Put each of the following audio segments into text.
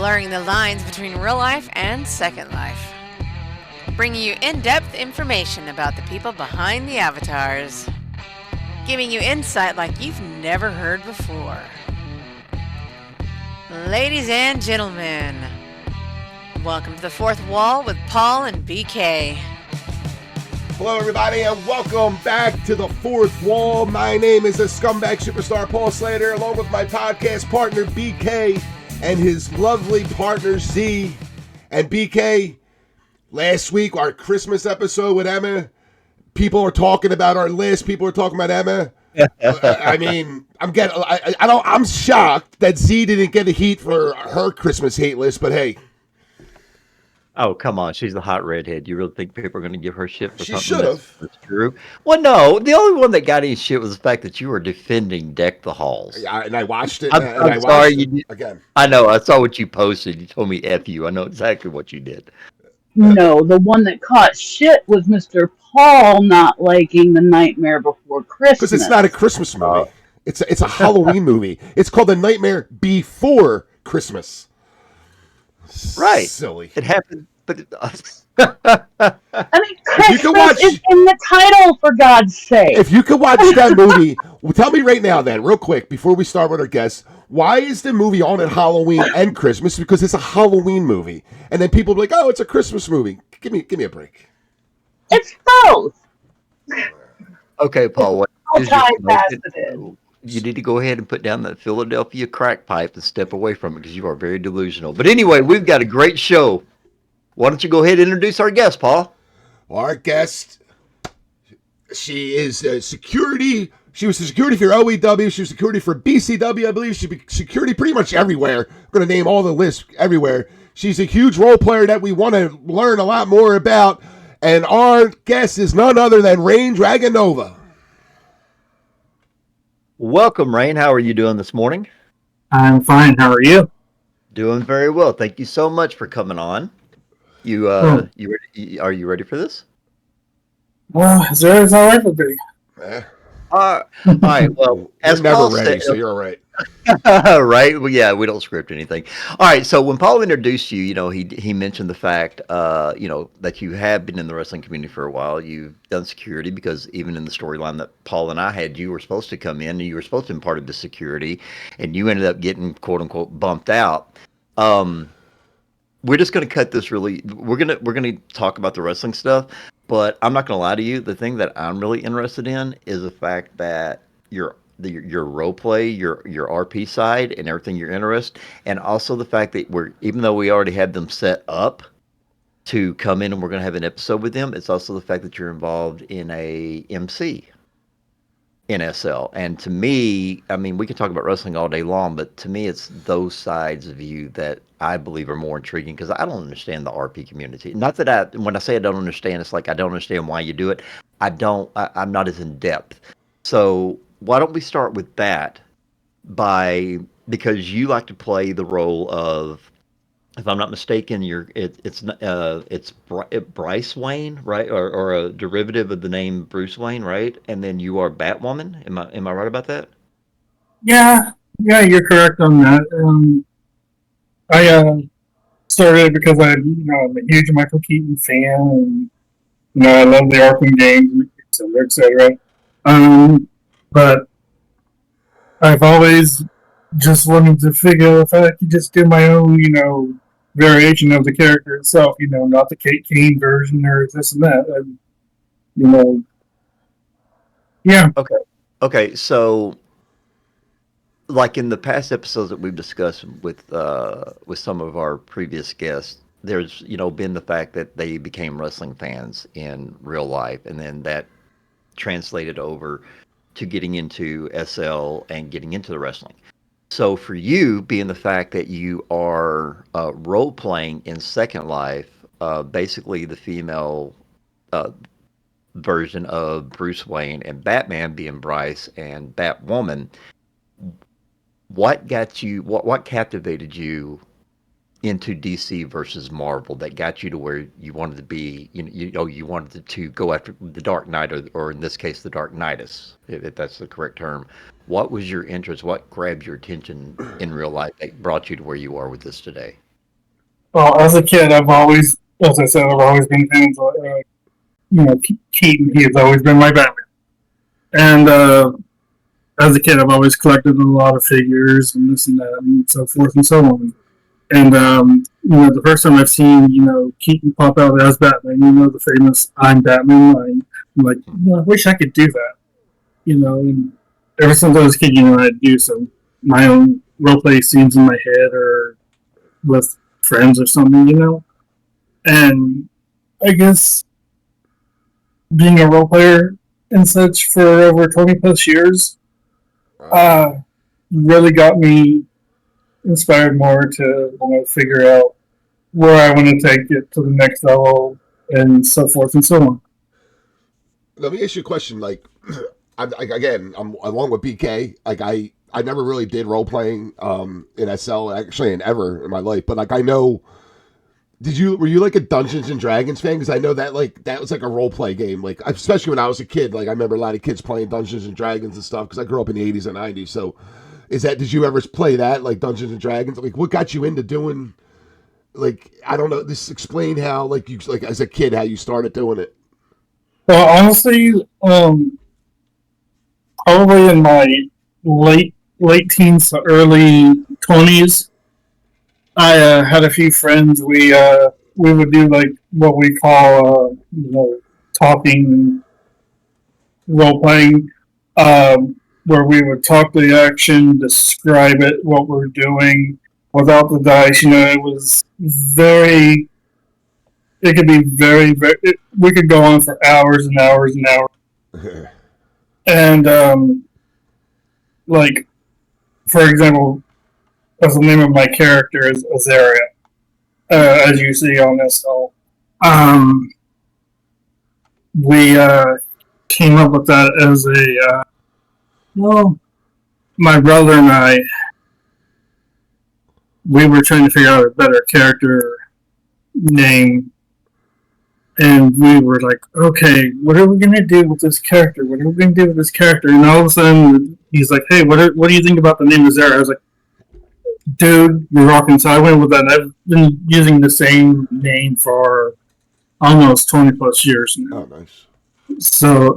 blurring the lines between real life and second life. Bringing you in-depth information about the people behind the avatars. Giving you insight like you've never heard before. Ladies and gentlemen, welcome to the Fourth Wall with Paul and BK. Hello, everybody, and welcome back to the Fourth Wall. My name is a scumbag superstar, Paul Slater, along with my podcast partner, BK, and his lovely partner, Z. And BK, last week, our Christmas episode with Emma, people are talking about our list. People are talking about Emma. I mean, I'm shocked that Z didn't get a heat for her Christmas hate list, but hey. Oh, come on. She's the hot redhead. You really think people are going to give her shit for She something that's true? Well, no. The only one that got any shit was the fact that you were defending Deck the Halls. Yeah, and I watched it. I'm sorry. Again. I know. I saw what you posted. You told me F you. I know exactly what you did. No, the one that caught shit was Mr. Paul not liking The Nightmare Before Christmas. Because it's not a Christmas movie. It's a Halloween movie. It's called The Nightmare Before Christmas. Right. Silly. It happened, but I mean, Christmas is in the title, for God's sake. If you could watch that movie, tell me right now then, real quick, before we start with our guests, why is the movie on at Halloween and Christmas? Because it's a Halloween movie. And then people be like, oh, it's a Christmas movie. Give me a break. It's both. Okay, Paul. What is multifaceted. You need to go ahead and put down that Philadelphia crack pipe and step away from it because you are very delusional. But anyway, we've got a great show. Why don't you go ahead and introduce our guest, Paul? Our guest, she is security. She was security for OEW. She was security for BCW, I believe. She'd be security pretty much everywhere. I'm going to name all the lists everywhere. She's a huge role player that we want to learn a lot more about. And our guest is none other than Rayne Dragonova. Welcome, Rayne. How are you doing this morning? I'm fine. How are you? Doing very well. Thank you so much for coming on. You ready? Are you ready for this? Well, as early as I'll ever be. All right. Well, as never Paul ready, said, so you're all right. Right? Well, yeah, we don't script anything. All right. So when Paul introduced you, he mentioned the fact, that you have been in the wrestling community for a while. You've done security because even in the storyline that Paul and I had, you were supposed to come in and you were supposed to be part of the security, and you ended up getting quote unquote bumped out. We're just going to cut this really. We're gonna talk about the wrestling stuff, but I'm not going to lie to you. The thing that I'm really interested in is the fact that your role play, your RP side, and everything you're interested, and also the fact that even though we already had them set up to come in and we're going to have an episode with them, it's also the fact that you're involved in a MC in SL. And to me, I mean, we can talk about wrestling all day long, but to me, it's those sides of you that I believe are more intriguing because I don't understand the RP community. Not that when I say I don't understand, it's like I don't understand why you do it. I'm not as in depth. So why don't we start with that because you like to play the role of, if I'm not mistaken, it's Bryce Wayne, right, or a derivative of the name Bruce Wayne, right? And then you are Batwoman. Am I right about that? Yeah, you're correct on that. I started because I'm a huge Michael Keaton fan, and I love the Arkham games, etc. But I've always just wanted to figure out if I could just do my own, variation of the character itself, not the Kate Kane version or this and that. Yeah. Okay. So, like in the past episodes that we've discussed with some of our previous guests, there's been the fact that they became wrestling fans in real life, and then that translated over to getting into SL and getting into the wrestling. So for you, being the fact that you are role playing in Second Life, basically the female version of Bruce Wayne, and Batman being Bryce and Batwoman, what captivated you into DC versus Marvel that got you to where you wanted to be? You wanted to go after the Dark Knight, or in this case, the Dark Knightus, if that's the correct term. What was your interest? What grabbed your attention in real life that brought you to where you are with this today? Well, as a kid, I've always, as I said, I've always been fans of, Keaton. He has always been my Batman. And as a kid, I've always collected a lot of figures and this and that and so forth and so on. And the first time I've seen Keaton pop out as Batman, the famous "I'm Batman" line, I'm like, I wish I could do that. And ever since I was a kid, I'd do some my own role play scenes in my head or with friends or something. And I guess being a role player and such for over 20 plus years really got me inspired more to figure out where I want to take it to the next level and so forth and so on. Let me ask you a question. Like, I'm along with BK. Like, I never really did role playing in SL actually and ever in my life. But like, I know. Were you like a Dungeons and Dragons fan? Because I know that that was like a role play game. Like, especially when I was a kid. Like, I remember a lot of kids playing Dungeons and Dragons and stuff. Because I grew up in the 80s and 90s. So, did you ever play that, like Dungeons and Dragons? Like, what got you into doing? Like, I don't know. Just explain how, like, you as a kid, how you started doing it. Well, honestly, probably in my late teens to early 20s, I had a few friends. We would do like what we call talking role playing, where we would talk the action, describe it, what we're doing without the dice. It was very. It could be very, very. We could go on for hours and hours and hours. And like, for example, as the name of my character is Azaria, as you see on this. So, we came up with that as my brother and I, we were trying to figure out a better character name. And we were like, okay, what are we going to do with this character? What are we going to do with this character? And all of a sudden, he's like, hey, what do you think about the name Azera? I was like, dude, you're rocking. So I went with that. And I've been using the same name for almost 20 plus years now. Oh, nice. So,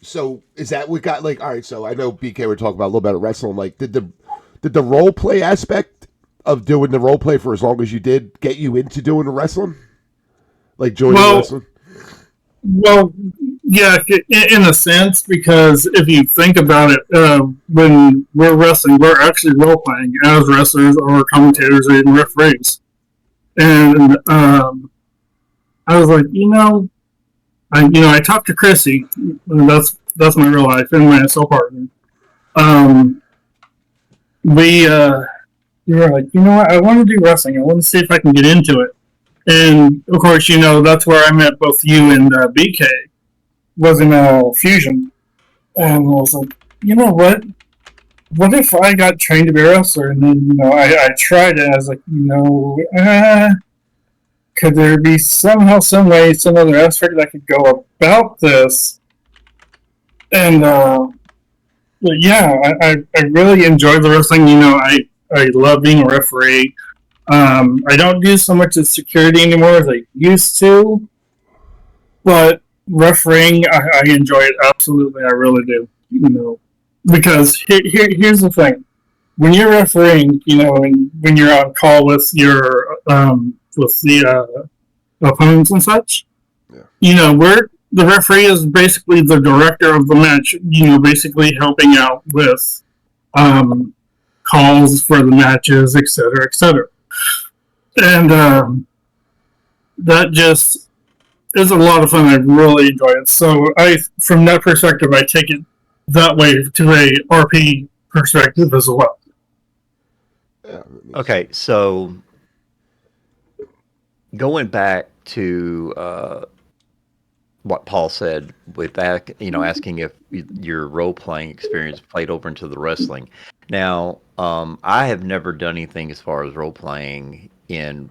so is that what got, like, all right, so I know BK were talking about a little bit of wrestling. Like, did the role play aspect of doing the role play for as long as you did get you into doing the wrestling? Like joining wrestling? Well, yeah, in a sense, because if you think about it, when we're wrestling, we're actually role playing as wrestlers or commentators or even referees. And I was like, I talked to Chrissy, and that's my real life and my SL partner. We were like, what? I want to do wrestling. I want to see if I can get into it. And of course, that's where I met both you and BK. Was in Fusion, and I was like, what? What if I got trained to be a wrestler? And then I tried it. I was like, could there be somehow, some way, some other aspect I could go about this? And but yeah, I really enjoy the wrestling. I love being a referee. I don't do so much of security anymore as I used to, but refereeing, I enjoy it absolutely. I really do. Because here's the thing: when you're refereeing, and when you're on call with your with the opponents and such, we're the referee is basically the director of the match. Basically helping out with calls for the matches, etc., etc. And that just is a lot of fun. I really enjoy it. So from that perspective, I take it that way to a RP perspective as well. Okay, so going back to what Paul said with that, asking if your role playing experience played over into the wrestling. Now, I have never done anything as far as role playing in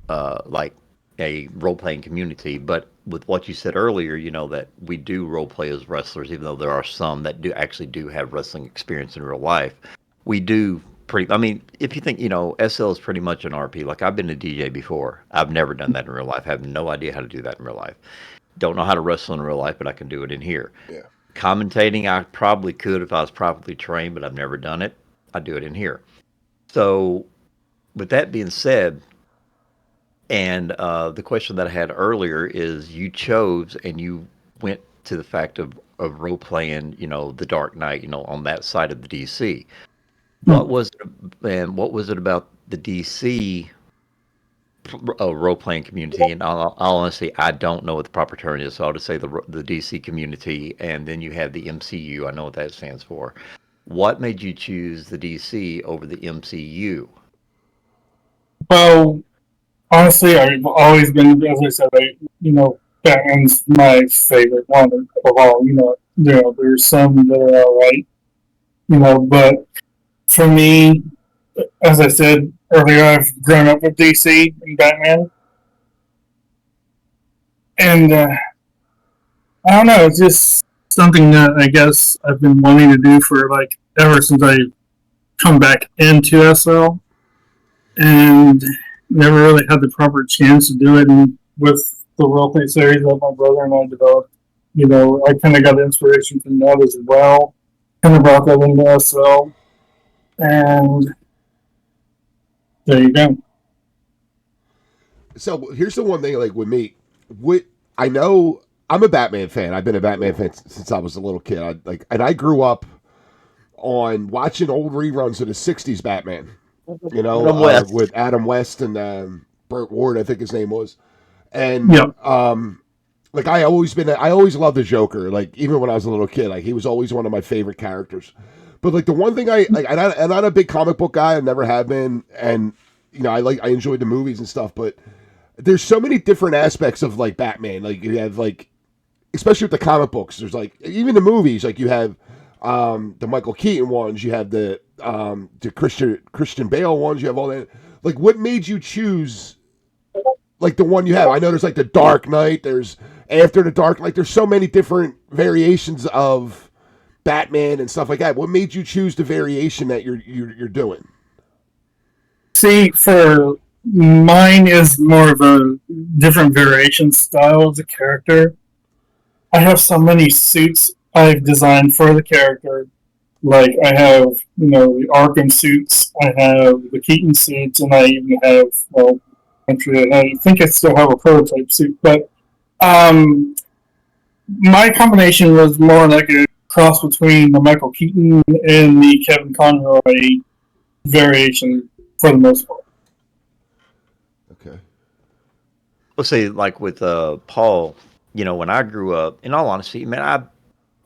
like a role playing community, but with what you said earlier, that we do role play as wrestlers, even though there are some that do have wrestling experience in real life. We do pretty. I mean, if you think, SL is pretty much an RP. Like I've been a DJ before. I've never done that in real life. I have no idea how to do that in real life. Don't know how to wrestle in real life, but I can do it in here. Yeah. Commentating, I probably could if I was properly trained, but I've never done it. I do it in here. So, with that being said, and the question that I had earlier is, you chose and you went to the fact of role playing, the Dark Knight, on that side of the DC. What was it, and what was it about the DC role playing community? And all honesty, I don't know what the proper term is, so I'll just say the DC community, and then you have the MCU. I know what that stands for. What made you choose the DC over the MCU? Well, honestly, I've always been, as I said, Batman's my favorite one of all. There's some that are alright, but for me, as I said earlier, I've grown up with DC and Batman, and I don't know, it's just something that I guess I've been wanting to do for ever since I come back into SL, and never really had the proper chance to do it. And with the roleplay series that my brother and I developed, I kind of got inspiration from that as well. Kind of brought that into SL, and there you go. So here's the one thing, like with me, I know I'm a Batman fan. I've been a Batman fan since I was a little kid. And I grew up on watching old reruns of the '60s Batman. With Adam West and Burt Ward, I think his name was. And Yep. I always loved the Joker. Like even when I was a little kid, like he was always one of my favorite characters. But like the one thing I'm not a big comic book guy. I never have been, and I enjoyed the movies and stuff. But there's so many different aspects of like Batman. Like you have especially with the comic books. There's even the movies. Like you have the Michael Keaton ones. You have the Christian Bale ones. You have all that. Like what made you choose the one you have? I know there's the Dark Knight. There's After the Dark. There's so many different variations of Batman and stuff like that. What made you choose the variation that you're doing? See, for mine is more of a different variation style of the character. I have so many suits I've designed for the character. Like I have, the Arkham suits, I have the Keaton suits, and I even have, actually, I think I still have a prototype suit. But my combination was more like a cross between the Michael Keaton and the Kevin Conroy variation for the most part. Okay. Let's say with Paul, when I grew up, in all honesty, man,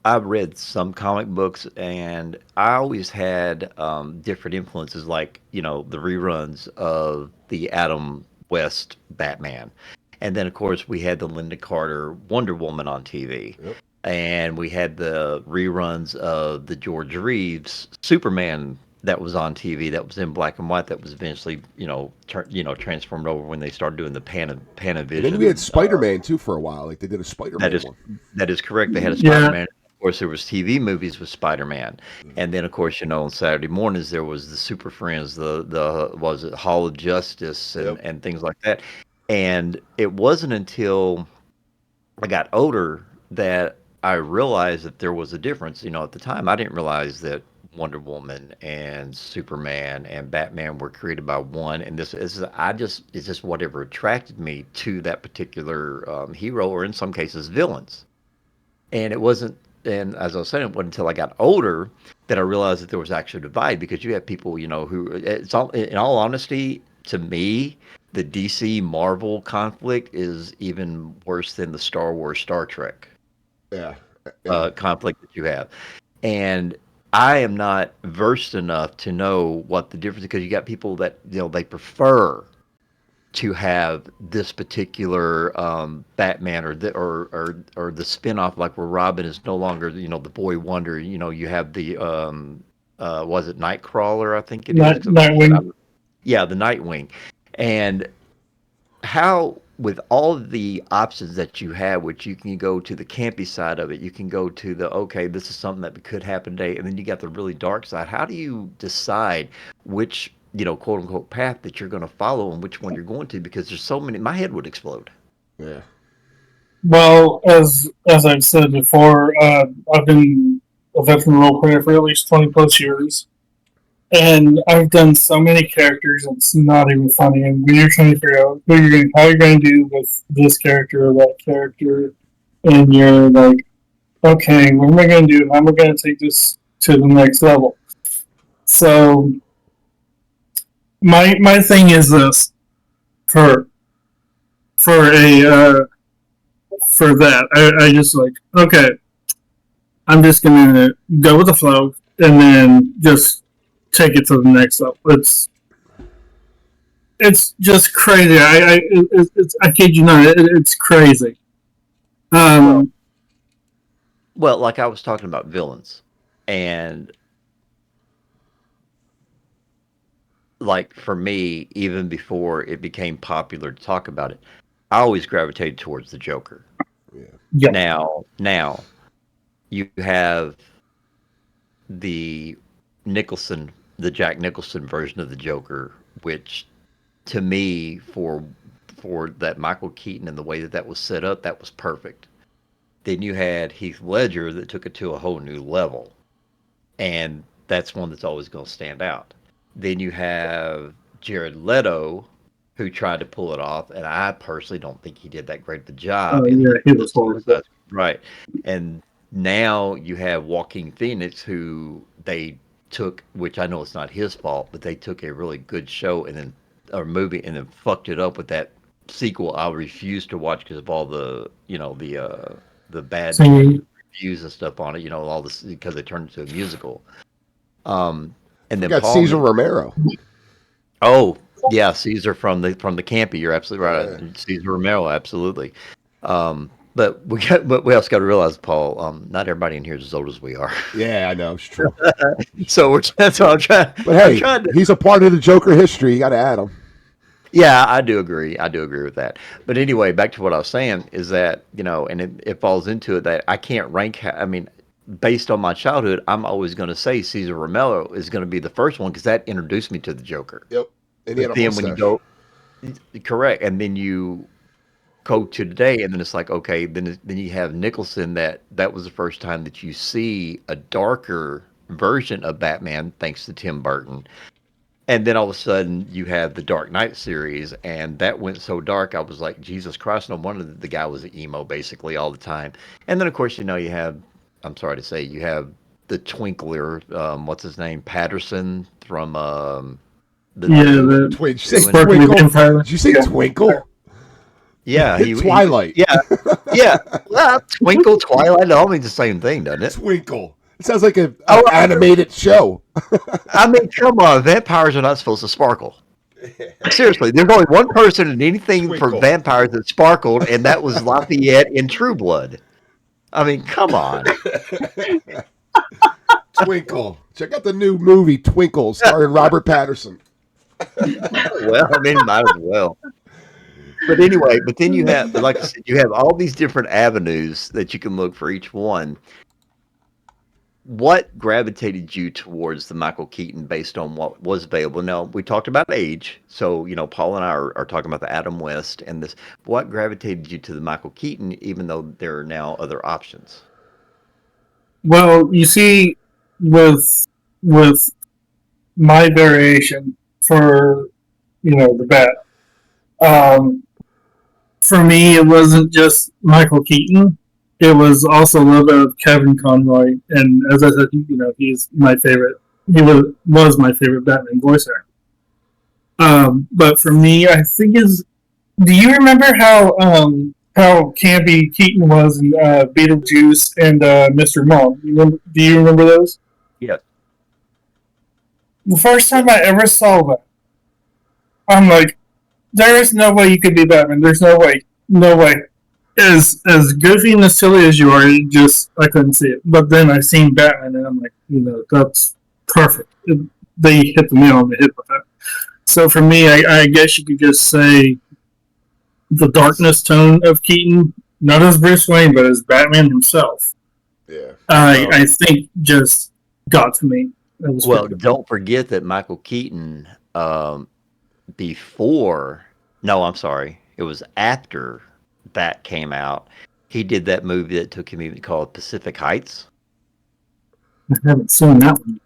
I've read some comic books, and I always had different influences, the reruns of the Adam West Batman. And then, of course, we had the Linda Carter Wonder Woman on TV. Yep. And we had the reruns of the George Reeves Superman that was on TV, that was in black and white, that was eventually, transformed over when they started doing the Panavision. And then we had Spider-Man, too, for a while. They did a Spider-Man one. That is correct. They had a Spider-Man. Of course, there was TV movies with Spider-Man, and then of course, on Saturday mornings there was the Super Friends, the was it Hall of Justice, and things like that. And it wasn't until I got older that I realized that there was a difference. At the time, I didn't realize that Wonder Woman and Superman and Batman were created by one. And it's just whatever attracted me to that particular hero, or in some cases, villains. And it wasn't. And as I was saying, it wasn't until I got older that I realized that there was actually a divide, because you have people, who, it's all, in all honesty, to me, the DC Marvel conflict is even worse than the Star Wars Star Trek conflict that you have. And I am not versed enough to know what the difference is, because you got people that, they prefer to have this particular Batman, or the spinoff, like where Robin is no longer the boy wonder. You have the was it Nightcrawler? I think it is Nightwing. Yeah, the Nightwing. And how with all of the options that you have, which you can go to the campy side of it, you can go to the okay, this is something that could happen today, and then you got the really dark side. How do you decide which, quote unquote path that you're going to follow and which one you're going to? Because there's so many. My head would explode. Yeah. Well, as I've said before, I've been a veteran role player for at least 20 plus years. And I've done so many characters, it's not even funny. And when you're trying to figure out how you're going to do with this character or that character, and you're like, okay, what am I going to do? How am I going to take this to the next level? So, my thing is this: for that, I just like, okay, I'm just going to go with the flow, and then just take it to the next level. It's just crazy. I kid you not. It's crazy. Well, like I was talking about villains, and like for me, even before it became popular to talk about it, I always gravitated towards the Joker. Yeah. Now, you have the Jack Nicholson version of the Joker, which to me, for that Michael Keaton and the way that was set up, that was perfect. Then you had Heath Ledger that took it to a whole new level, and that's one that's always going to stand out. Then you have Jared Leto, who tried to pull it off, and I personally don't think he did that great of a job. Yeah, he was horrible. Right. And now you have Joaquin Phoenix, who they took, which I know it's not his fault, but they took a really good show or movie and then fucked it up with that sequel I refuse to watch because of all the bad reviews and stuff on it, all this because they turned it into a musical. And then got Cesar Romero. Oh yeah, Caesar from the campy. You're absolutely right. Yeah. Cesar Romero, absolutely. But we also got to realize, Paul, not everybody in here is as old as we are. Yeah, I know, it's true. So that's what I'm trying. But hey, he's a part of the Joker history. You got to add him. Yeah, I do agree. I do agree with that. But anyway, back to what I was saying is that and it falls into it that I can't rank. I mean, based on my childhood, I'm always going to say Cesar Romero is going to be the first one because that introduced me to the Joker. Yep. And then when you go, correct, and then you go to today, and then it's like, okay, then you have Nicholson. That was the first time that you see a darker version of Batman, thanks to Tim Burton. And then all of a sudden, you have the Dark Knight series, and that went so dark. I was like, Jesus Christ! No wonder the guy was an emo basically all the time. And then, of course, you have, I'm sorry to say, you have the Twinkler. What's his name? Patterson from the Twinkle. Did you say Twinkle? Yeah, Twilight. Yeah. Well, Twinkle, Twilight, all mean the same thing, doesn't it? Twinkle. It sounds like an animated show. I mean, come on, vampires are not supposed to sparkle. Seriously, there's only one person in anything Twinkle. For vampires that sparkled, and that was Lafayette in True Blood. I mean, come on. Twinkle. Check out the new movie Twinkle, starring Robert Pattinson. Well, I mean, might as well. But anyway, then you have, like I said, you have all these different avenues that you can look for each one. What gravitated you towards the Michael Keaton based on what was available? Now, we talked about age. So, Paul and I are talking about the Adam West and this. What gravitated you to the Michael Keaton, even though there are now other options? Well, you see, with my variation for, the Bat, for me, it wasn't just Michael Keaton. It was also a little bit of Kevin Conroy, and as I said, he's my favorite. He was my favorite Batman voice actor. But for me, I think do you remember how campy Keaton was in Beetlejuice and Mr. Mom? Do you remember those? Yeah. The first time I ever saw that, I'm like, there is no way you could be Batman. There's no way. No way. As goofy and as silly as you are, I couldn't see it. But then I seen Batman, and I'm like, that's perfect. They hit the nail on the head with that. So for me, I guess you could just say the darkness tone of Keaton, not as Bruce Wayne, but as Batman himself. Yeah. I think just got to me. Well, don't forget that Michael Keaton, before, no, I'm sorry, it was after that came out, he did that movie that took him even called Pacific Heights. I haven't seen that one.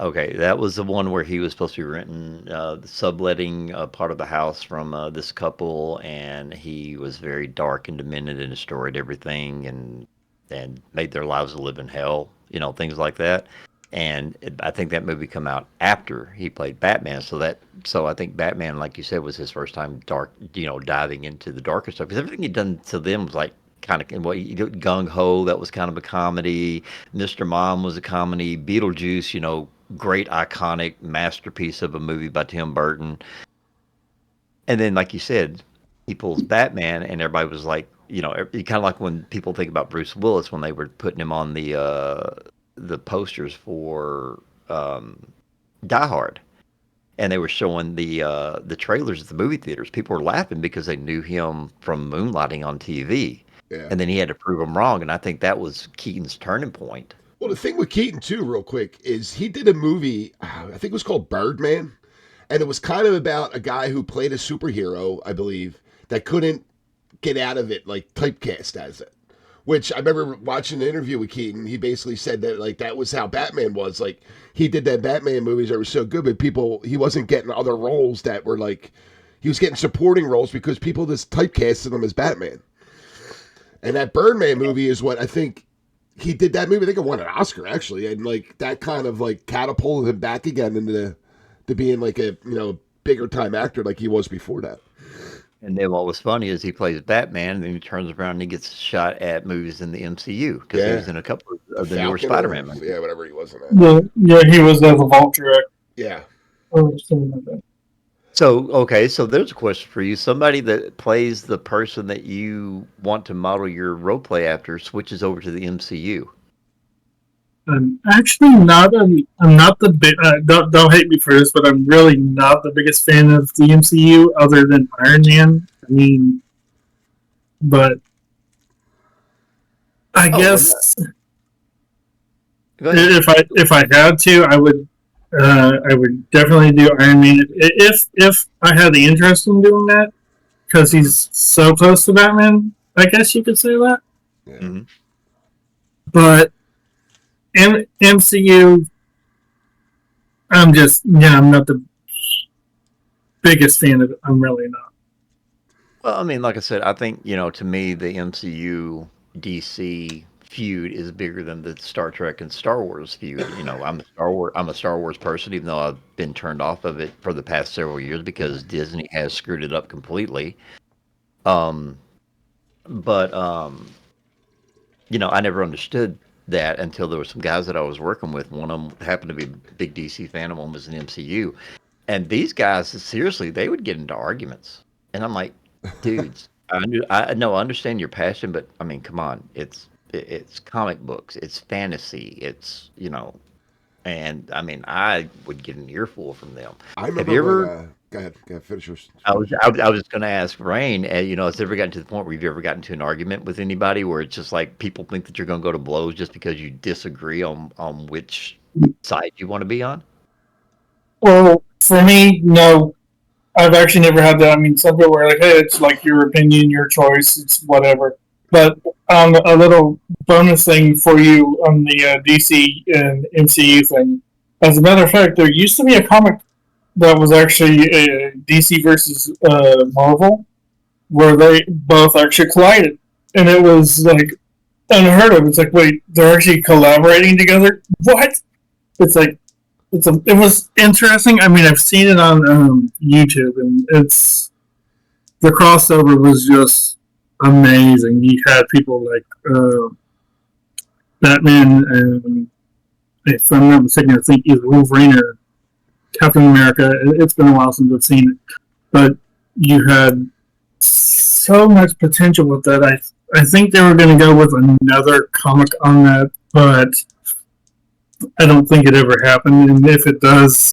Okay, that was the one where he was supposed to be renting, subletting part of the house from this couple, and he was very dark and demented and destroyed everything and made their lives a living hell, things like that. And I think that movie come out after he played Batman, so I think Batman, like you said, was his first time diving into the darker stuff, because everything he'd done to them was like kind of Gung Ho, that was kind of a comedy. Mr. Mom was a comedy. Beetlejuice, great iconic masterpiece of a movie by Tim Burton. And then, like you said, he pulls Batman, and everybody was like, kind of like when people think about Bruce Willis when they were putting him on the posters for Die Hard, and they were showing the trailers at the movie theaters. People were laughing because they knew him from moonlighting on TV, and then he had to prove them wrong. And I think that was Keaton's turning point. Well, the thing with Keaton too, real quick, is he did a movie. I think it was called Birdman, and it was kind of about a guy who played a superhero, I believe, that couldn't get out of it, like typecast as it. Which I remember watching an interview with Keaton. He basically said that like that was how Batman was. Like he did that Batman movies that were so good, but he wasn't getting other roles that were like, he was getting supporting roles because people just typecasted him as Batman. And that Birdman movie is what I think he did. That movie, I think it won an Oscar actually, and like that kind of like catapulted him back again into to being like a bigger time actor like he was before that. And then what was funny is he plays Batman, and then he turns around and he gets shot at movies in the MCU because he was in a couple of the newer Spider-Man movies. Yeah, whatever he was in that. Yeah, he was as a Vulture. Yeah. Or something like that. So there's a question for you. Somebody that plays the person that you want to model your role play after switches over to the MCU. I'm actually not. I'm not the big. Don't hate me for this, but I'm really not the biggest fan of the MCU, other than Iron Man. I mean, but I guess if I had to, I would definitely do Iron Man if I had the interest in doing that, because he's so close to Batman. I guess you could say that. Yeah. Mm-hmm. But MCU, I'm not the biggest fan of it. I'm really not. Well, I mean, like I said, I think, to me, the MCU DC feud is bigger than the Star Trek and Star Wars feud. I'm a Star Wars person, even though I've been turned off of it for the past several years because Disney has screwed it up completely. I never understood that until there were some guys that I was working with. One of them happened to be a big DC fan, one was an MCU. And these guys, seriously, they would get into arguments. And I'm like, dudes, I understand your passion, but I mean, come on, it's comic books, it's fantasy, it's and I mean, I would get an earful from them. I remember. Have you ever? Go ahead, finish yours. I was just going to ask Rayne. Has it ever gotten to the point where you've ever gotten into an argument with anybody where it's just like people think that you're going to go to blows just because you disagree on which side you want to be on? Well, for me, no. I've actually never had that. I mean, some people were like, "Hey, it's like your opinion, your choice, it's whatever." But a little bonus thing for you on the DC and MCU thing. As a matter of fact, there used to be a comic that was actually DC versus Marvel, where they both actually collided, and it was like unheard of. It's like, wait, they're actually collaborating together? What? It's like it was interesting. I mean, I've seen it on YouTube, and the crossover was just amazing. You had people like Batman, and if I'm not mistaken, I think either Wolverine or Captain America. It's been a while since I've seen it, but you had so much potential with that. I think they were going to go with another comic on that, but I don't think it ever happened. And if it does,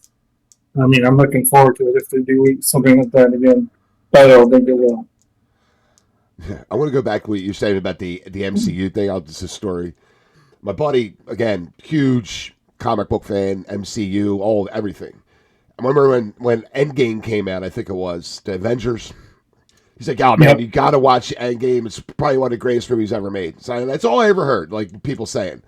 I mean, I'm looking forward to it if they do something like that again. But I don't think it will. I want to go back to what you were saying about the MCU thing. I'll just a story. My buddy, again, huge comic book fan, MCU, all everything. I remember when Endgame came out, I think it was, the Avengers. He's like, oh, man, you got to watch Endgame. It's probably one of the greatest movies ever made. So that's all I ever heard, like people saying.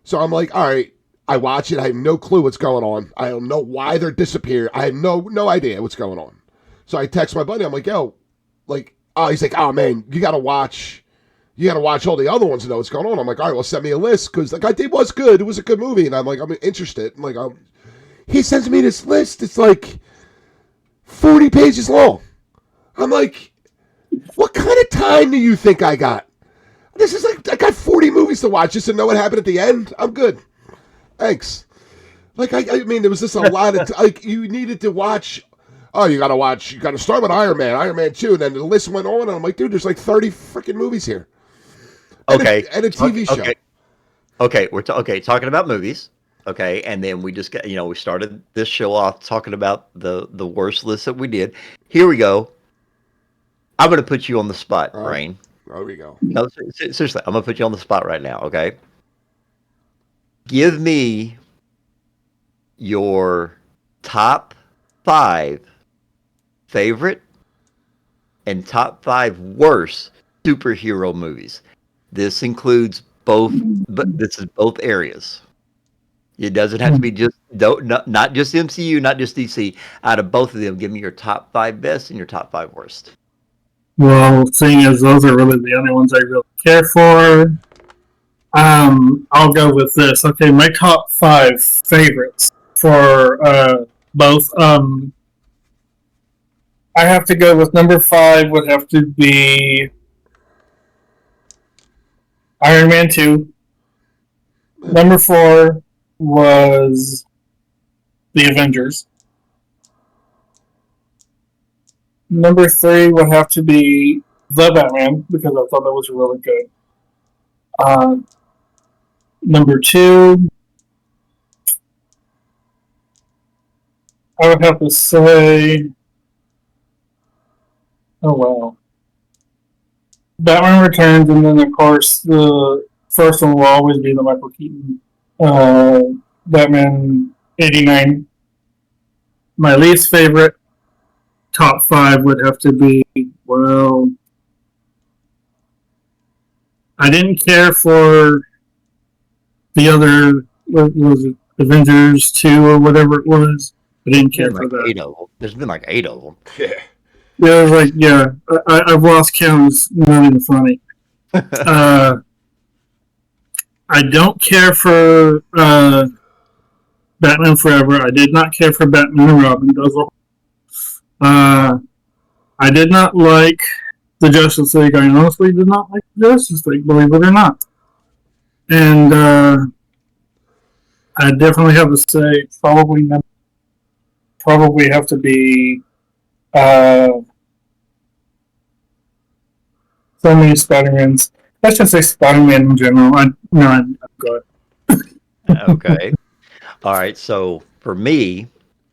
So I'm like, all right, I watch it. I have no clue what's going on. I don't know why they're disappearing. I have no idea what's going on. So I text my buddy. I'm like, yo, like, oh, he's like, oh, man, you got to watch all the other ones to know what's going on. I'm like, all right, well, send me a list because like it was good. It was a good movie. And I'm like, I'm interested. I'm like, he sends me this list. It's like 40 pages long. I'm like, what kind of time do you think I got? This is like, I got 40 movies to watch just to know what happened at the end. I'm good. Thanks. Like, I mean, there was just a lot of, like, you needed to watch. Oh, you got to start with Iron Man 2. And then the list went on. And I'm like, dude, there's like 30 freaking movies here. Okay. And a TV show. Okay. We're talking about movies. Okay. And then we just got, we started this show off talking about the worst list that we did. Here we go. I'm going to put you on the spot, Rayne. There we go. No, seriously, I'm going to put you on the spot right now, okay? Give me your top 5 favorite and top 5 worst superhero movies. This includes both, but this is both areas. It doesn't have to be just not just MCU, not just DC. Out of both of them, give me your top 5 best and your top 5 worst. Well, seeing as those are really the only ones I really care for, I'll go with this. Okay, my top 5 favorites for both. I have to go with number 5 would have to be Iron Man 2. Number 4 was The Avengers. Number 3 would have to be The Batman, because I thought that was really good. Number 2, I would have to say, oh wow, Batman Returns, and then of course the first one will always be the Michael Keaton Batman 89. My least favorite top 5 would have to be, well, I didn't care for the other, what was it, Avengers 2 or whatever it was. I didn't care for that. 8 of them. There's been like 8 of them. Yeah. Yeah, I was like, yeah, I've lost count. It's not even funny. I don't care for Batman Forever. I did not care for Batman and Robin. Those were I did not like the Justice League. I honestly did not like the Justice League, believe it or not. And I definitely have to say, probably have to be so many Spider-Mans. Let's just say Spider-Man in general. I'm good. Okay. All right. So for me,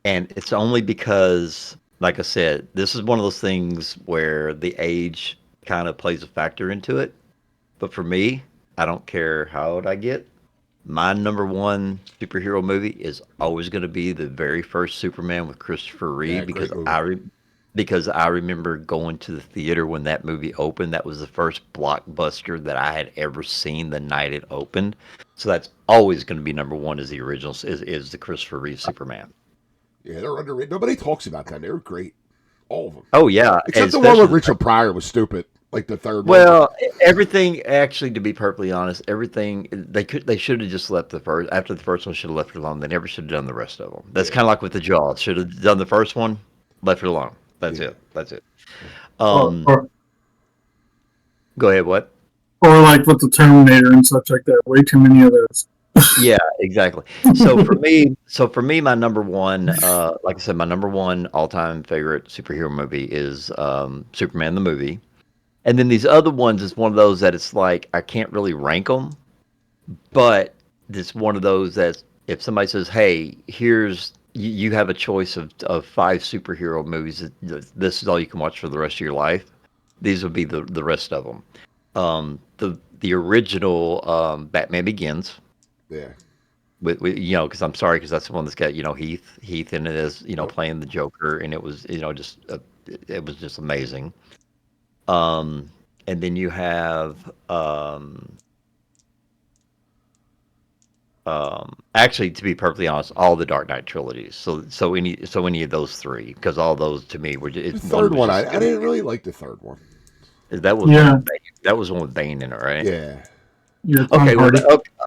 and it's only because, like I said, this is one of those things where the age kind of plays a factor into it. But for me, I don't care how old I get. My number 1 superhero movie is always going to be the very first Superman with Christopher Reeve, because I remember going to the theater when that movie opened. That was the first blockbuster that I had ever seen the night it opened. So that's always going to be number 1 is the original, is the Christopher Reeve Superman. Yeah, they're underrated. Nobody talks about them. They were great. All of them. Oh, yeah. Except the one with Richard Pryor was stupid. Like the third one. Well, everything, actually, to be perfectly honest, everything, they should have just left the first, after the first one, should have left it alone. They never should have done the rest of them. That's kind of like with the Jaws. Should have done the first one, left it alone. That's it. Go ahead, what? Or like with the Terminator and such like that. Way too many of those. Yeah, exactly. So for me, my number 1, like I said, my number 1 all-time favorite superhero movie is Superman the movie. And then these other ones is one of those that it's like I can't really rank them, but it's one of those that if somebody says, "Hey, here's you have a choice of 5 superhero movies. This is all you can watch for the rest of your life," these would be the rest of them. The original Batman Begins. Yeah. With because I'm sorry, because that's the one that's got Heath in it as playing the Joker, and it was just it was just amazing. And then you have actually, to be perfectly honest, all the Dark Knight trilogies. So any of those three, because all those to me were The third one, I didn't really like the third one. That was one with Bane in it, right? Yeah. Yeah, Okay, well,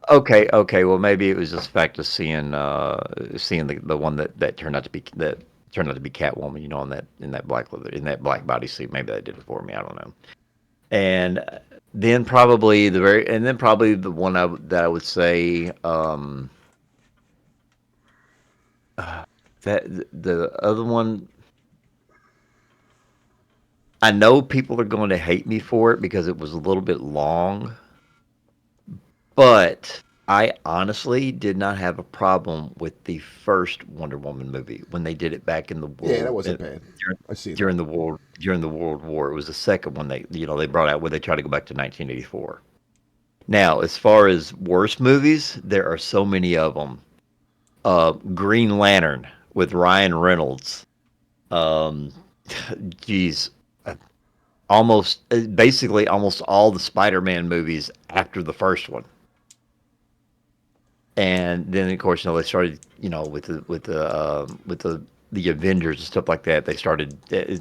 Hardy. okay. Well, maybe it was just the fact of seeing the one that turned out to be Catwoman, in that black leather, in that black bodysuit. Maybe that did it for me. I don't know. And then probably the one that I would say that the other one. I know people are going to hate me for it because it was a little bit long. But I honestly did not have a problem with the first Wonder Woman movie when they did it back in the world. Yeah, that wasn't bad. I see during the World War. It was the second one they brought out where they tried to go back to 1984. Now, as far as worst movies, there are so many of them. Green Lantern with Ryan Reynolds. Geez, basically almost all the Spider-Man movies after the first one. And then, of course, they started, with the Avengers and stuff like that. It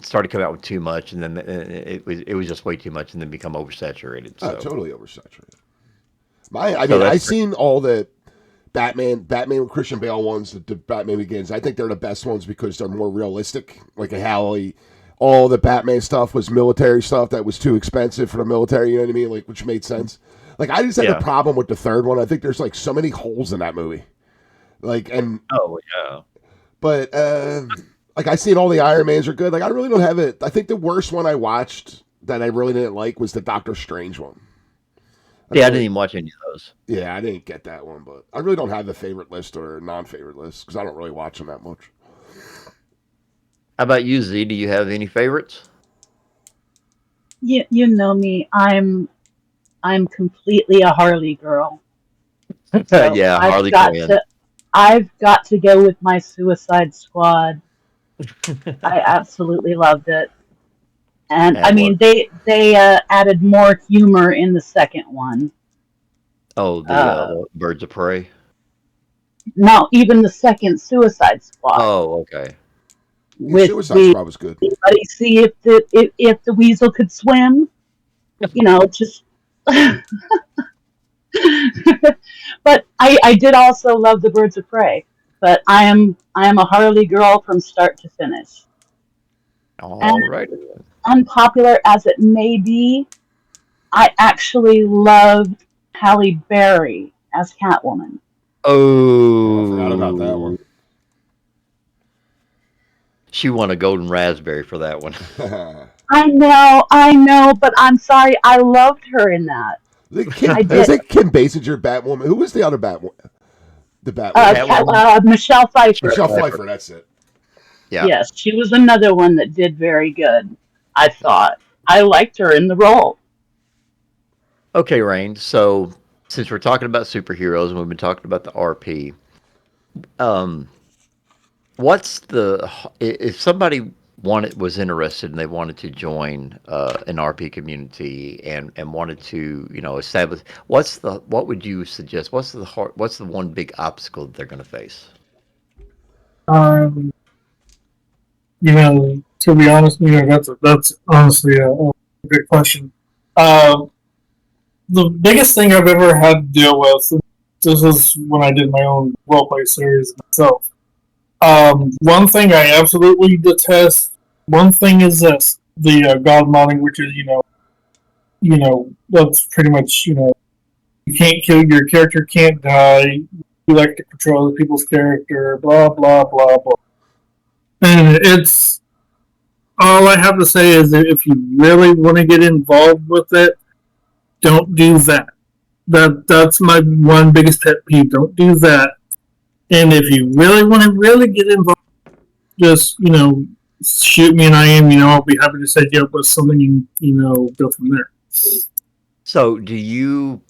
started coming out with too much, and then it was just way too much, and then become oversaturated. So. Totally oversaturated. I've seen all the Batman with Christian Bale ones, the Batman Begins. I think they're the best ones because they're more realistic. Like how all the Batman stuff was military stuff that was too expensive for the military. You know what I mean? Like, which made sense. Like, I just had a problem with the third one. I think there's like so many holes in that movie. But I seen all the Iron Mans are good. Like, I really don't have it. I think the worst one I watched that I really didn't like was the Doctor Strange one. I didn't even watch any of those. Yeah, I didn't get that one, but I really don't have a favorite list or a non-favorite list because I don't really watch them that much. How about you, Z? Do you have any favorites? You know me. I'm completely a Harley girl. So Yeah, Harley Quinn. I've got to go with my Suicide Squad. I absolutely loved it. And I mean, they added more humor in the second one. Oh, the Birds of Prey. No, even the second Suicide Squad. Oh, okay. Suicide Squad was good. Everybody see if the weasel could swim. Just. But I did also love the Birds of Prey. But I am a Harley girl from start to finish. All right. Unpopular as it may be, I actually loved Halle Berry as Catwoman. Oh, I forgot about that one. She won a golden raspberry for that one. I know, but I'm sorry, I loved her in that. Is it Kim Basinger Batwoman? Who was the other Batwoman? The Batwoman? Michelle Pfeiffer. Michelle Pfeiffer, that's it. Yeah. Yes, she was another one that did very good, I thought. I liked her in the role. Okay, Rayne. So, since we're talking about superheroes and we've been talking about the RP, if somebody was interested and they wanted to join an RP community and wanted to establish, what would you suggest? What's the one big obstacle that they're going to face? To be honest, that's honestly a big question. The biggest thing I've ever had to deal with, this is when I did my own roleplay series myself. One thing I absolutely detest. One thing is this: the God modding, which is that's pretty much you can't kill your character, can't die. You like to control other people's character, blah blah blah blah. And it's all I have to say is that if you really want to get involved with it, don't do that. That's my one biggest pet peeve. Don't do that. And if you really want to really get involved, just shoot me an IM. I'll be happy to set you up with something and go from there. So do you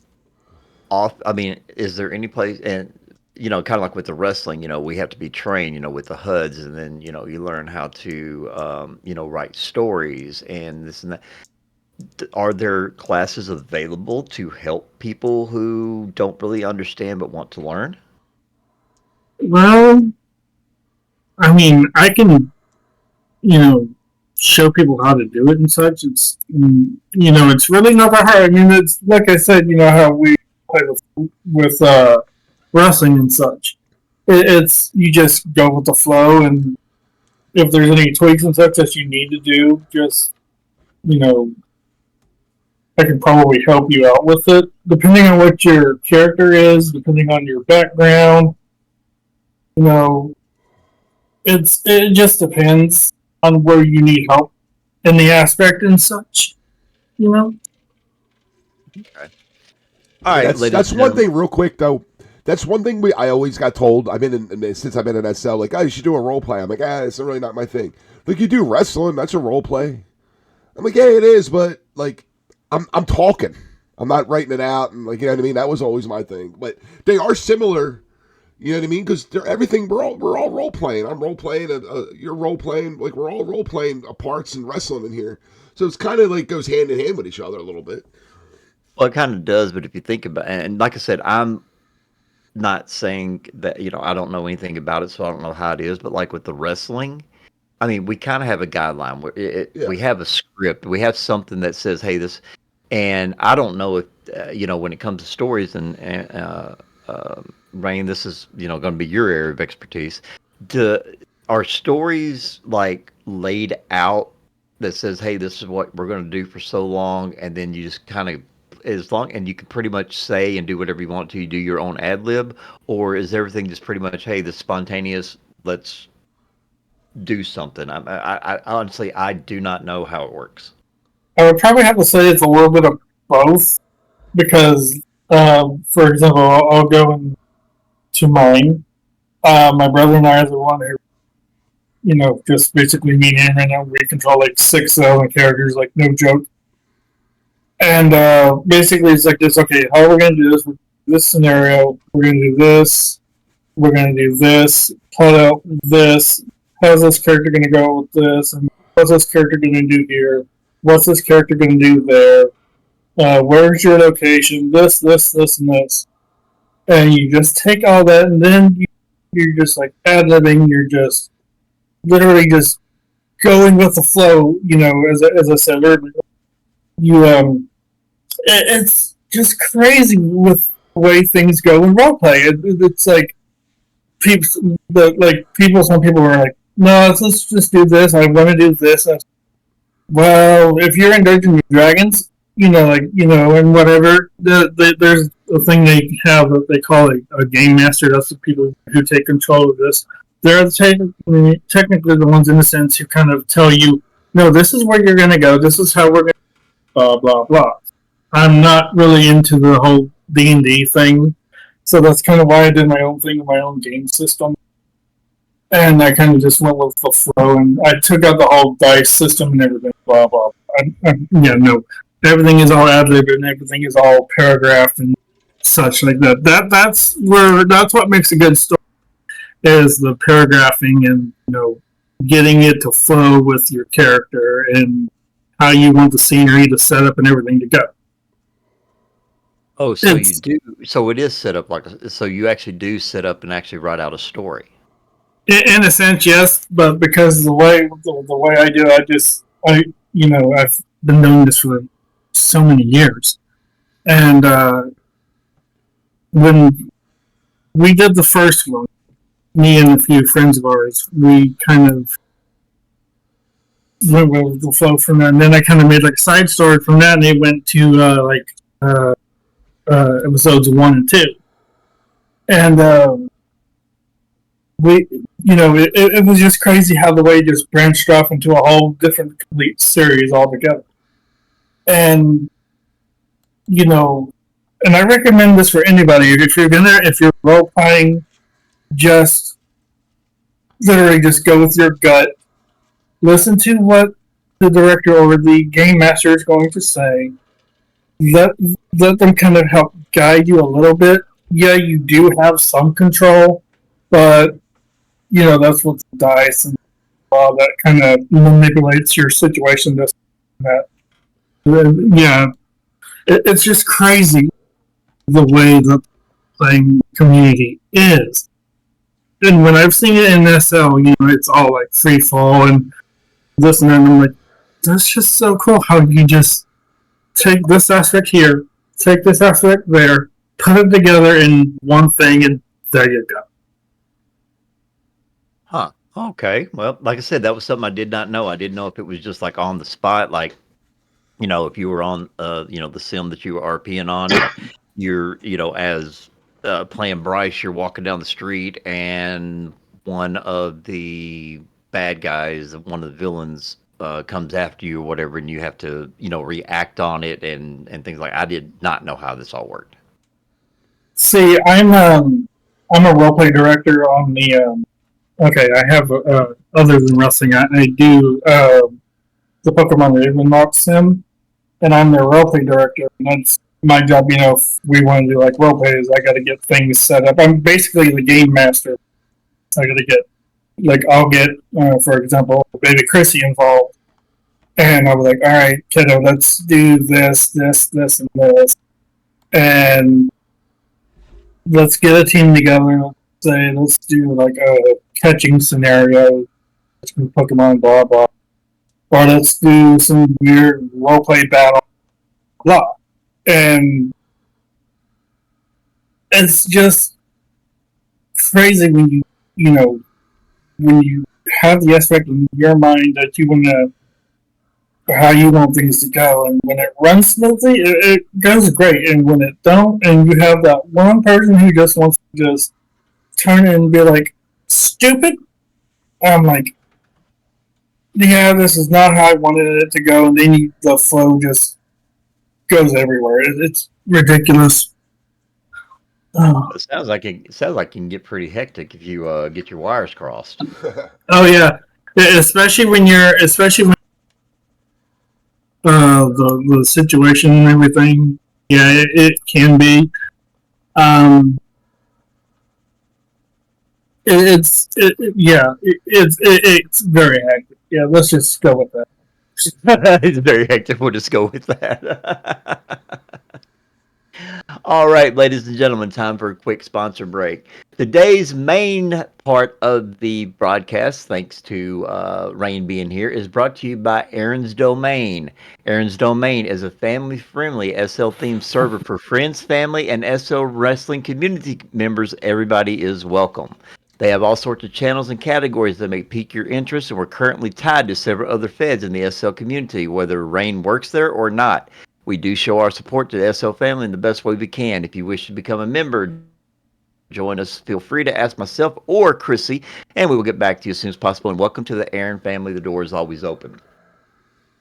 I mean, is there any place, and kind of like with the wrestling, we have to be trained, with the HUDs, and then you learn how to write stories and this and that. Are there classes available to help people who don't really understand but want to learn? Well, I mean, I can, show people how to do it and such. It's really not that hard. I mean, it's like I said, how we play with wrestling and such. It's you just go with the flow, and if there's any tweaks and such that you need to do, just I can probably help you out with it, depending on what your character is, depending on your background. It just depends on where you need help in the aspect and such. Okay. All right, That's one thing, real quick though. That's one thing I always got told. Since I've been in SL, like, oh, you should do a role play. I'm like, it's really not my thing. Like, you do wrestling, that's a role play. I'm like, yeah, it is, but like, I'm talking. I'm not writing it out, and like, you know what I mean. That was always my thing. But they are similar. You know what I mean? Because everything we're all role playing. I'm role playing. You're role playing. Like, we're all role playing parts and wrestling in here. So it's kind of like goes hand in hand with each other a little bit. Well, it kind of does, but if you think about it, and like I said, I'm not saying that, I don't know anything about it, so I don't know how it is, but like with the wrestling, I mean, we kind of have a guideline where we have a script, we have something that says, hey, this, and I don't know if, when it comes to stories and Rayne, this is, going to be your area of expertise. Are stories like laid out that says, hey, this is what we're going to do for so long, and then you just kind of, and you can pretty much say and do whatever you want to, you do your own ad lib, or is everything just pretty much, hey, this spontaneous, let's do something? I honestly, I do not know how it works. I would probably have to say it's a little bit of both, because, for example, I'll go into mine. My brother and I are the one who, just basically me and him right now, we control like 6,000 characters, like no joke. And basically, it's like this. Okay, how are we going to do this? This scenario, we're going to do this. We're going to do this. Plot out this. How's this character going to go with this? And what's this character going to do here? What's this character going to do there? Where's your location? This, and this. And you just take all that, and then you're just like ad-libbing. You're just literally just going with the flow. As I said earlier, it's just crazy with the way things go in roleplay. It's like some people are like, no, let's just do this. I want to do this. Well, if you're in Dungeons and Dragons, and whatever, there's a thing they have that they call a game master. That's the people who take control of this. They're technically the ones in a sense who kind of tell you, no, this is where you're going to go. This is how we're going to blah, blah, blah. I'm not really into the whole D&D thing, so that's kind of why I did my own thing, my own game system. And I kind of just went with the flow, and I took out the whole dice system and everything, blah, blah, blah. No. Everything is all ad-lib and everything is all paragraphed and such like that. That's what makes a good story, is the paragraphing and, getting it to flow with your character and how you want the scenery to set up and everything to go. Oh, so you do. So it is set up so you actually do set up and actually write out a story. In a sense, yes, but because the way I do it, I've been doing this for so many years, and when we did the first one, me and a few friends of ours, we kind of went with the flow from that, and then I kind of made like a side story from that, and they went to episodes 1 and 2, and it was just crazy how the way it just branched off into a whole different complete series altogether. And and I recommend this for anybody. If you're role playing, just literally just go with your gut listen to what the director or the game master is going to say. Let let them kind of help guide you a little bit. Yeah, you do have some control, but that's what the dice and all that kind of manipulates your situation. This and that. Yeah, it's just crazy the way the playing community is. And when I've seen it in SL, it's all like free fall and this and that. And I'm like, that's just so cool how you just take this aspect here, take this aspect there, put it together in one thing, and there you go. Huh. Okay. Well, like I said, that was something I did not know. I didn't know if it was just like on the spot, like, if you were on, the sim that you were RPing on, and you're, as playing Bryce, you're walking down the street and one of the bad guys, one of the villains, comes after you or whatever, and you have to, react on it and things like. I did not know how this all worked. See, I'm a roleplay director on the. Okay, I have other than wrestling, I do the Pokemon Ravenlock sim, and I'm their roleplay director, and that's my job. If we want to do like roleplays, I got to get things set up. I'm basically the game master. I got to get I'll get for example, baby Chrissy involved, and I'll be like, all right, kiddo, let's do this, this, and this, and let's get a team together. Let's do like a catching scenario, Pokemon, blah blah, or let's do some weird roleplay battle, blah, and it's just crazy when when you have the aspect in your mind that you want to, how you want things to go, and when it runs smoothly, it goes great, and when it don't, and you have that one person who just wants to just turn it and be like, stupid, I'm like, yeah, this is not how I wanted it to go, and then the flow just goes everywhere. It's ridiculous. Oh. It sounds like it can get pretty hectic if you get your wires crossed. Oh yeah, especially when the situation and everything. Yeah, it can be. It's very hectic. Yeah, let's just go with that. It's very hectic. We'll just go with that. All right, ladies and gentlemen, time for a quick sponsor break. Today's main part of the broadcast, thanks to Rayne being here, is brought to you by Aran's Domain. Aran's Domain is a family-friendly SL-themed server for friends, family, and SL wrestling community members. Everybody is welcome. They have all sorts of channels and categories that may pique your interest, and we're currently tied to several other feds in the SL community, whether Rayne works there or not. We do show our support to the SL family in the best way we can. If you wish to become a member, join us. Feel free to ask myself or Chrissy, and we will get back to you as soon as possible. And welcome to the Aran family. The door is always open.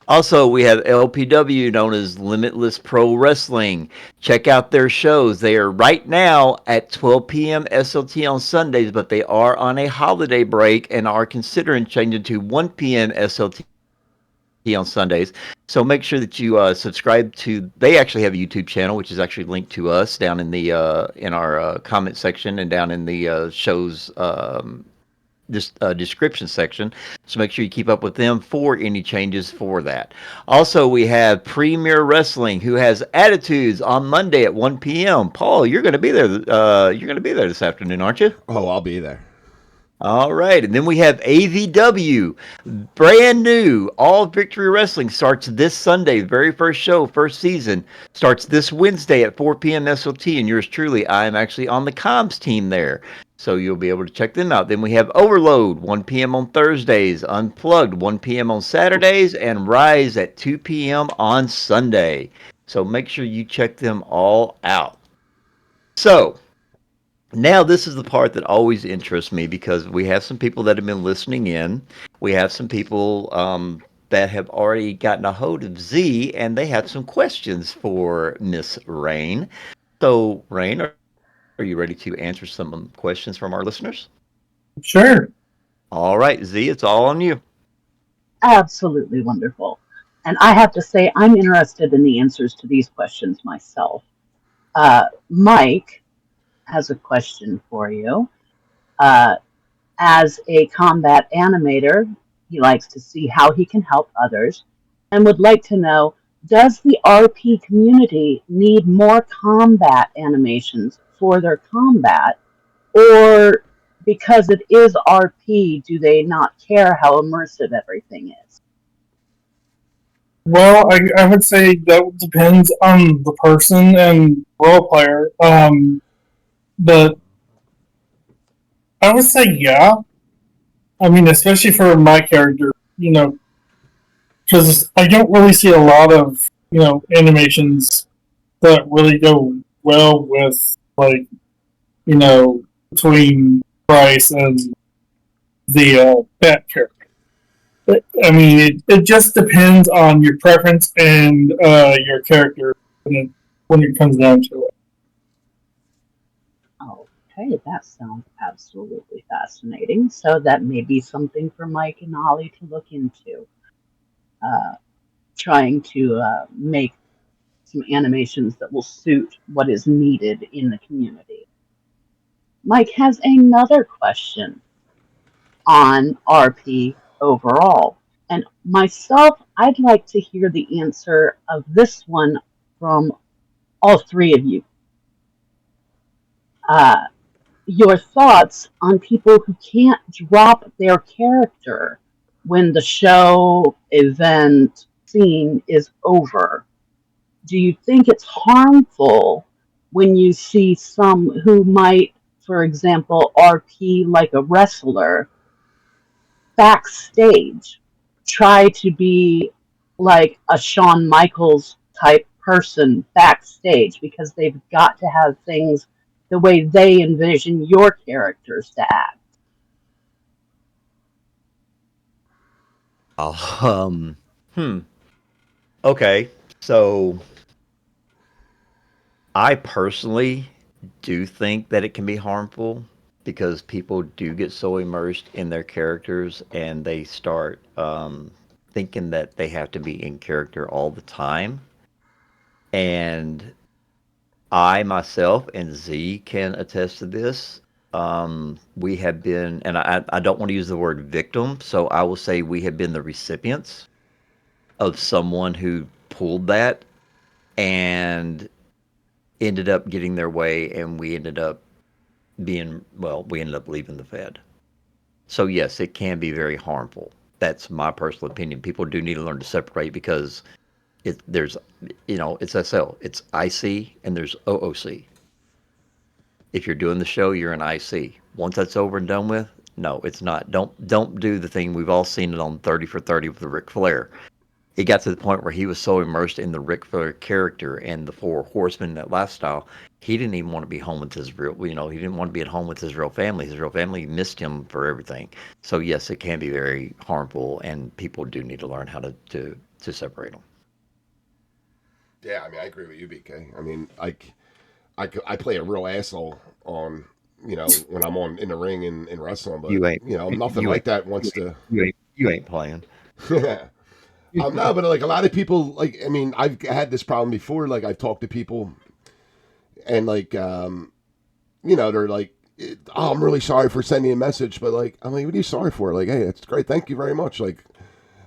Also, we have LPW, known as Limitless Pro Wrestling. Check out their shows. They are right now at 12 p.m. SLT on Sundays, but they are on a holiday break and are considering changing to 1 p.m. SLT on Sundays. So make sure that you subscribe to. They actually have a YouTube channel, which is actually linked to us down in the in our comment section and down in the show's description section. So make sure you keep up with them for any changes for that. Also, we have Premier Wrestling, who has Attitudes on Monday at 1 p.m. Paul, you're going to be there. You're going to be there this afternoon, aren't you? Oh, I'll be there. All right, and then we have AVW, brand new. All Victory Wrestling starts this Sunday. The very first show, first season, starts this Wednesday at 4 p.m. SLT, and yours truly, I am actually on the comms team there, so you'll be able to check them out. Then we have Overload, 1 p.m. on Thursdays, Unplugged, 1 p.m. on Saturdays, and Rise at 2 p.m. on Sunday. So make sure you check them all out. So now this is the part that always interests me, because we have some people that have been listening in. We have some people that have already gotten a hold of Z, and they have some questions for Miss Rayne. So, Rayne, are you ready to answer some questions from our listeners? Sure. All right, Z, it's all on you. absolutely wonderful. And I have to say, I'm interested in the answers to these questions myself. Mike has a question for you. Uh, as a combat animator, he likes to see how he can help others and would like to know, does the RP community need more combat animations for their combat? Or because it is RP, do they not care how immersive everything is? Well, I would say that depends on the person and role player. But I would say yeah. I mean, especially for my character, because I don't really see a lot of animations that really go well with like between Bryce and the bat character. I mean, it just depends on your preference and your character when it comes down to it. Okay, that sounds absolutely fascinating. So that may be something for Mike and Holly to look into. Trying to make some animations that will suit what is needed in the community. Mike has another question on RP overall. And myself, I'd like to hear the answer of this one from all three of you. Your thoughts on people who can't drop their character when the show, event, scene is over. Do you think it's harmful when you see some who might, for example, RP like a wrestler backstage, try to be like a Shawn Michaels type person backstage because they've got to have things the way they envision your characters to act? Oh, okay. So I personally do think that it can be harmful because people do get so immersed in their characters and they start thinking that they have to be in character all the time. And I myself and Z can attest to this. We have been, and I don't want to use the word victim, so I will say we have been the recipients of someone who pulled that and ended up getting their way, and we ended up we ended up leaving the Fed. So yes, it can be very harmful. That's my personal opinion. People do need to learn to separate because there's it's SL, it's IC, and there's OOC. If you're doing the show, you're an IC. Once that's over and done with, no, it's not. Don't do the thing. We've all seen it on 30 for 30 with the Ric Flair. It got to the point where he was so immersed in the Ric Flair character and the Four Horsemen, that lifestyle, he didn't even want to be home with his real, he didn't want to be at home with his real family. His real family missed him for everything. So yes, it can be very harmful, and people do need to learn how to separate them. Yeah, I mean, I agree with you, BK. I mean, I play a real asshole on, when I'm in the ring in wrestling, but You ain't, nothing you like ain't, that wants to. you ain't playing. Yeah. No, but like a lot of people, like, I mean, I've had this problem before. Like, I've talked to people, and like, they're like, "Oh, I'm really sorry for sending a message," but like, I'm like, "What are you sorry for?" Like, "Hey, it's great, thank you very much." Like,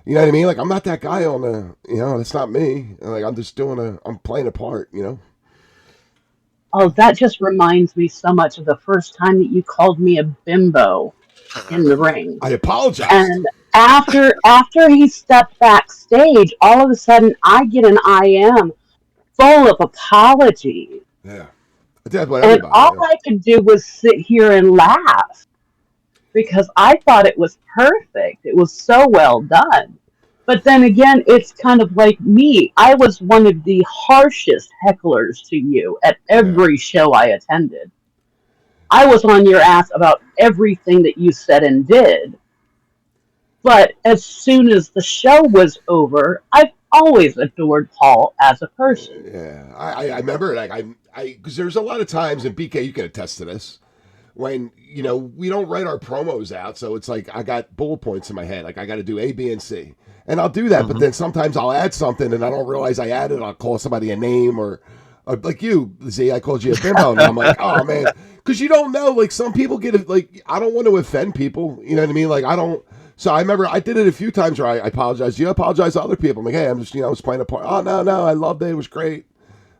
you know what I mean? Like, I'm not that guy on the, that's not me. And, like, I'm just I'm playing a part. Oh, that just reminds me so much of the first time that you called me a bimbo in the ring. I apologize. And after he stepped backstage, all of a sudden I get an IM full of apologies. Yeah. That's what And everybody. all Yeah. I could do was sit here and laugh because I thought it was perfect. It was so well done. But then again, it's kind of like me. I was one of the harshest hecklers to you at every show I attended. I was on your ass about everything that you said and did. But as soon as the show was over, I've always adored Paul as a person. Yeah. I remember, like, because there's a lot of times, and BK, you can attest to this, when, we don't write our promos out, so it's like I got bullet points in my head, like I got to do A, B, and C, and I'll do that. But then sometimes I'll add something and I don't realize I added. I'll call somebody a name, or like you, Z, I called you a bimbo, and I'm like, oh man, because you don't know. Like some people get it. Like I don't want to offend people. You know what I mean? Like I don't. So I remember I did it a few times where I apologized. You apologize to other people. I'm like, hey, I'm just I was playing a part. Oh no, I loved it. It was great.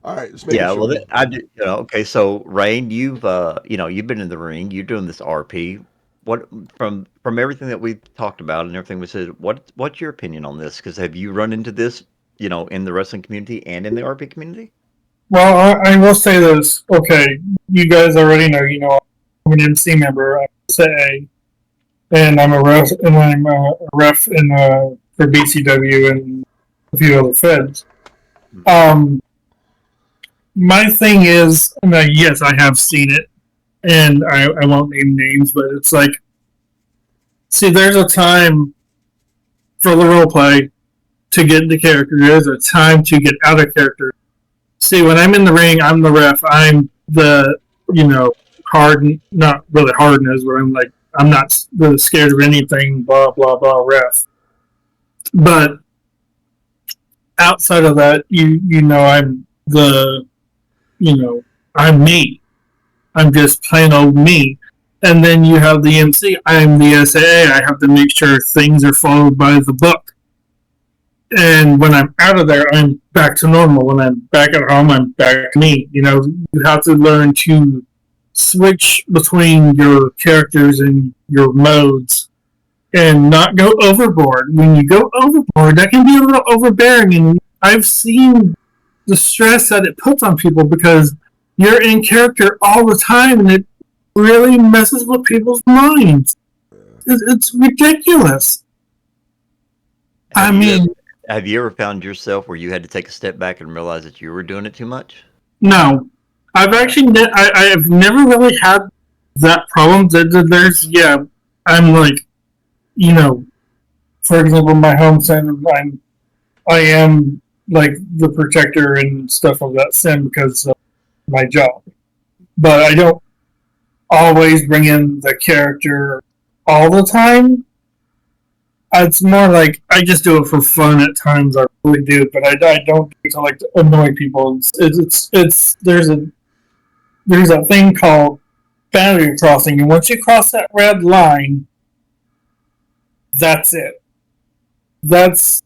All right, just making Yeah, sure. well, I do. Okay, so Rayne, you've been in the ring. You're doing this RP. What from everything that we've talked about and everything we said, what's your opinion on this? Because have you run into this, in the wrestling community and in the RP community? Well, I will say this. Okay, you guys already know. I'm an MC member. I say, and I'm a ref, for BCW and a few other feds. My thing is, yes, I have seen it, and I won't name names, but it's like, see, there's a time for the role play to get into character. There's a time to get out of character. See, when I'm in the ring, I'm the ref. I'm the, hard, not really hard nosed, but I'm not really scared of anything, blah, blah, blah, ref. But outside of that, I'm the, I'm me. I'm just plain old me. And then you have the MC. I'm the SAA. I have to make sure things are followed by the book. And when I'm out of there, I'm back to normal. When I'm back at home, I'm back to me. You have to learn to switch between your characters and your modes and not go overboard. When you go overboard, that can be a little overbearing. And I've seen the stress that it puts on people because you're in character all the time and it really messes with people's minds. It's ridiculous. Have you ever found yourself where you had to take a step back and realize that you were doing it too much? No. I've actually, I have never really had that problem. I'm like, for example, my home center, I am like the protector and stuff of that sin because of my job. But I don't always bring in the character all the time. It's more like I just do it for fun at times. I really do, but I don't do it to like to annoy people. There's a thing called boundary crossing, and once you cross that red line, that's it. That's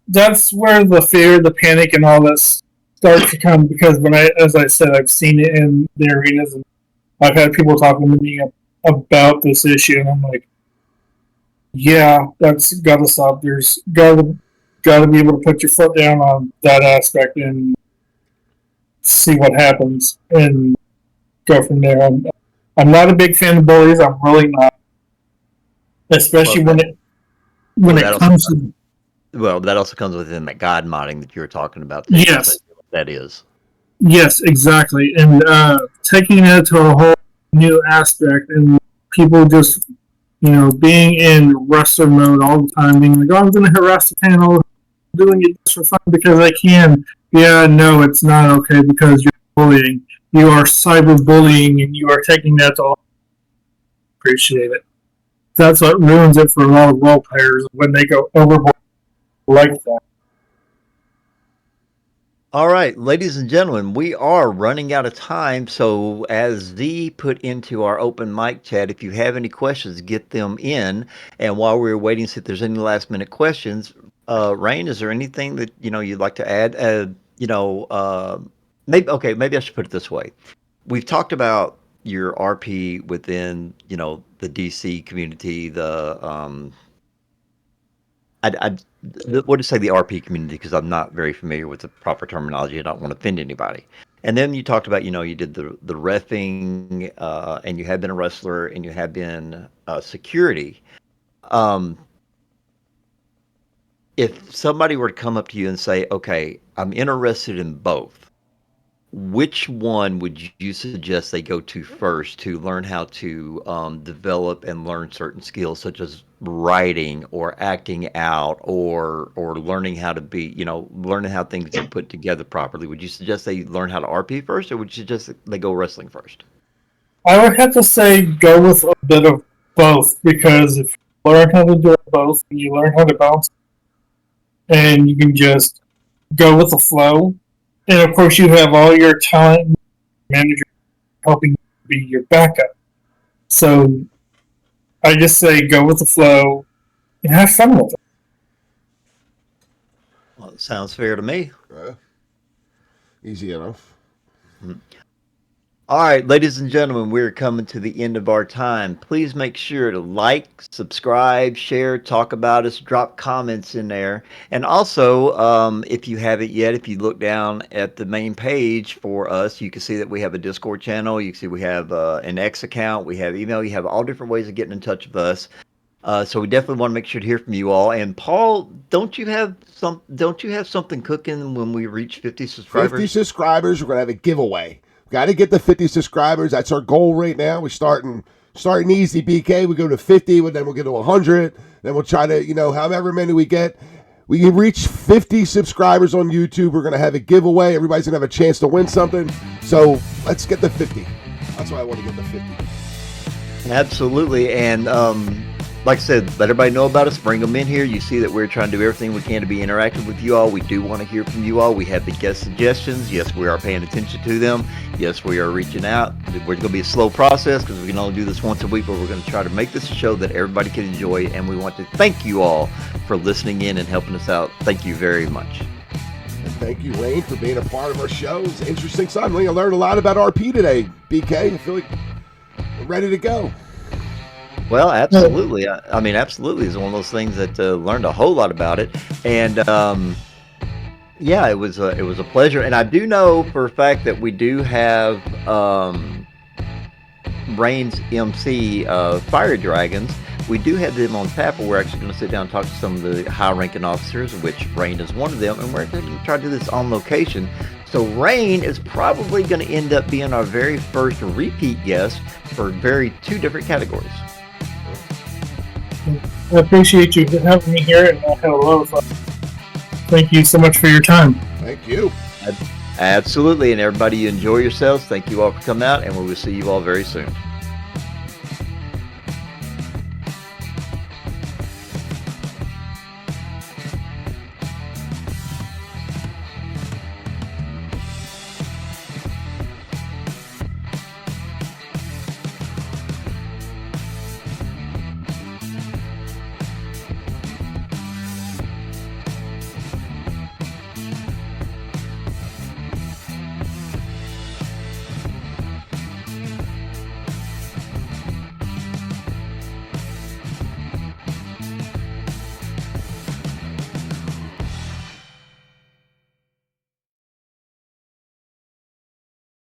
where the fear, the panic, and all this starts to come. Because as I said, I've seen it in the arenas, and I've had people talking to me about this issue, and I'm like, yeah, that's got to stop. There's got to be able to put your foot down on that aspect and see what happens and go from there. I'm not a big fan of bullies. I'm really not, especially when it comes to. Well, that also comes within that God modding that you were talking about. Yes, that is. Yes, exactly, and taking it to a whole new aspect, and people just being in wrestler mode all the time, being like, "Oh, I'm going to harass the panel, doing it just for fun because I can." Yeah, no, it's not okay because you're bullying. You are cyberbullying, and you are taking that to all. Appreciate it. That's what ruins it for a lot of role players when they go overboard like that. All right, ladies and gentlemen, we are running out of time. So, as Z put into our open mic chat, if you have any questions, get them in. And while we're waiting to see if there's any last minute questions, Rayne, is there anything that you'd like to add? Maybe I should put it this way. We've talked about your RP within the DC community, what to say the RP community, because I'm not very familiar with the proper terminology. I don't want to offend anybody. And then you talked about, you did the reffing, and you have been a wrestler, and you have been security. If somebody were to come up to you and say, okay, I'm interested in both, which one would you suggest they go to first to learn how to develop and learn certain skills, such as writing or acting out or learning how to be, learning how things are put together properly? Would you suggest they learn how to RP first, or would you suggest they go wrestling first? I would have to say go with a bit of both, because if you learn how to do both, and you learn how to bounce, and you can just go with the flow, and of course you have all your talent manager helping you be your backup. So I just say go with the flow and have fun with it. Well, it sounds fair to me. Easy enough. All right, ladies and gentlemen, we're coming to the end of our time. Please make sure to like, subscribe, share, talk about us, drop comments in there. And also, if you haven't yet, if you look down at the main page for us, you can see that we have a Discord channel. You can see we have an X account. We have email. You have all different ways of getting in touch with us. So we definitely want to make sure to hear from you all. And Paul, don't you have something cooking when we reach 50 subscribers? 50 subscribers, we're gonna have a giveaway. Got to get the 50 subscribers. That's our goal right now. We're starting easy, BK. We go to 50, but then we'll get to 100. Then we'll try to, however many we get. We can reach 50 subscribers on YouTube. We're gonna have a giveaway. Everybody's gonna have a chance to win something. So let's get the 50. That's why I want to get the 50. Absolutely, and like I said, let everybody know about us. Bring them in here. You see that we're trying to do everything we can to be interactive with you all. We do want to hear from you all. We have the guest suggestions. Yes, we are paying attention to them. Yes, we are reaching out. We're going to be a slow process because we can only do this once a week, but we're going to try to make this a show that everybody can enjoy, and we want to thank you all for listening in and helping us out. Thank you very much. And thank you, Rayne, for being a part of our show. It's interesting. Suddenly, I learned a lot about RP today. BK, I feel like we're ready to go. Well, absolutely. I mean, absolutely is one of those things that learned a whole lot about it, and yeah, it was a pleasure. And I do know for a fact that we do have Rayne's MC Fire Dragons. We do have them on tap, and we're actually going to sit down and talk to some of the high-ranking officers, which Rayne is one of them, and we're going to try to do this on location. So Rayne is probably going to end up being our very first repeat guest for two different categories. I appreciate you having me here, and I had a lot of fun. Thank you so much for your time. Thank you. Absolutely, and everybody, you enjoy yourselves. Thank you all for coming out, and we will see you all very soon.